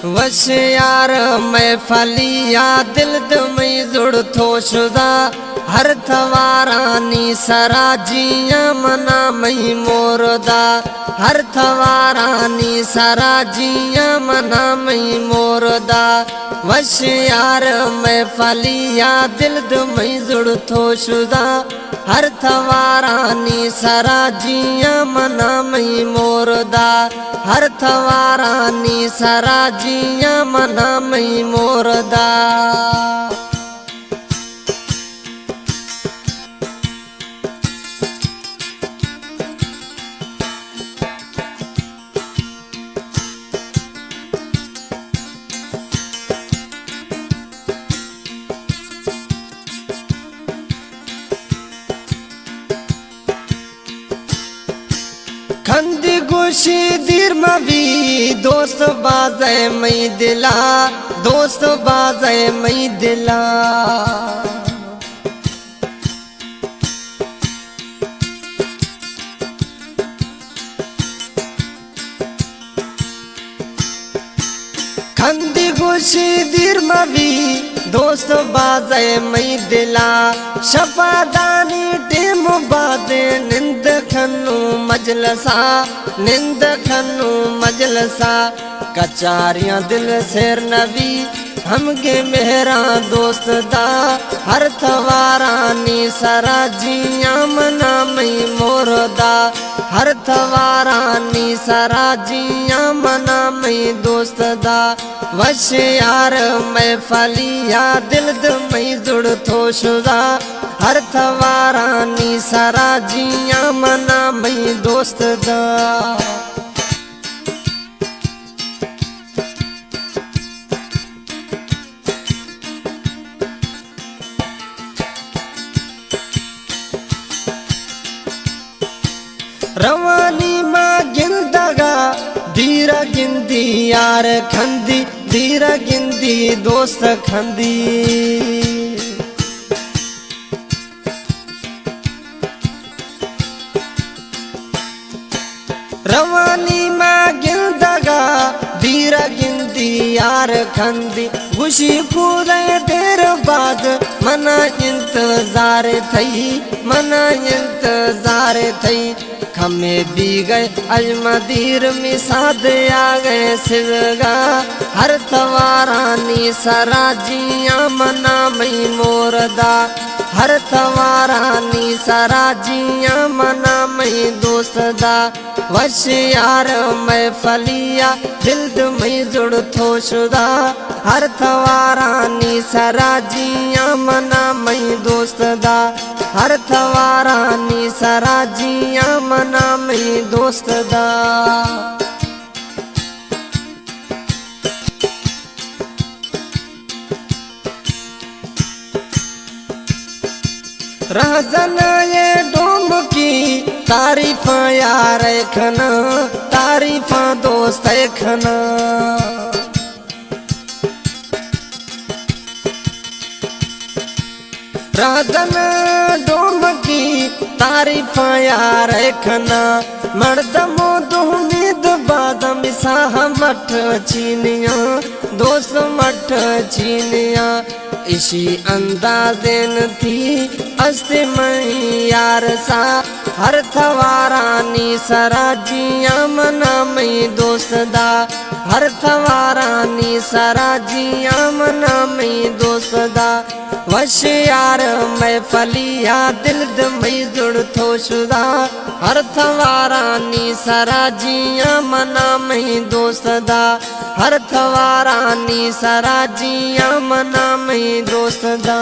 वश यार मैं फलिया दिल में जुड़ थो शुदा हर थवारानी सराजिया मना मई मोरदा हर थवारानी सराजिया मना मई मोरदा वश यार मैं फलिया दिल में जुड़ थो शुदा हर थवारानी सराजिया मना मई मोरदा हर थवारानी सराजिया मना मई मोरदा। खंदी गुशी दीर मवी दोस्त बाजे मई दिला दोस्त बाजे मई दिला खंदी गुशी दीर मवी दोस्त बाजे मई दिला शफादानी टेम बाजे निंद खन्नु मजलसा निंद खन्नु मजलसा कचारियां दिल शेर नबी हमगे मेहरा दोस्त दा हर थवारानी सराजिया मना मई मोरदा हर थवारानी सराजिया मना मई दोस्त दा वश यार मैं फलिया दिल में जुड़ थो शुदा हर थवारानी सराजिया मना मई दोस्त दा। रवानी माँ गिंदगा धीरा गिंदी यार खंदी धीरा गिंदी दोस्त खंदी रवानी माँ गिंदगा धीरा गिंदी यार खंदी खुशी पूरे देर बाद मना इंतजार थई मना इंतजार थई खमे भी गए अजमदीर में साद आ गए सिरगा हर थवारानी सराजिया मना मई मोरदा हर थवारानी सराजिया मना मई दोस्त दा वश यार मैं फलिया दिल में जुड़ थो शुदा हर थवारानी सराजिया मना मई दोस्त दा हर थवारानी सराजिया मना मई दोस्त दा। राजन ये डोम की तारीफ यार खना तारीफ दोस्त खना राजन डोम की तारीफ यार खना मर्द मोद उम्मीद बादम साह मठ चीनिया दोस्त मठ चीनिया इसी अंदाज़ेन थी अस्ते मई यार सा हर थवारानी सराजिया मना मई दोस्त दा हर थवारानी सराजिया मना मई दोस्त दा वश यार मैं फलिया दिल में जुड़ थो शुदा हर थवारानी सराजिया मना मई दोस्त दा हर थवारानी सराजिया मना मई दोस्त दा।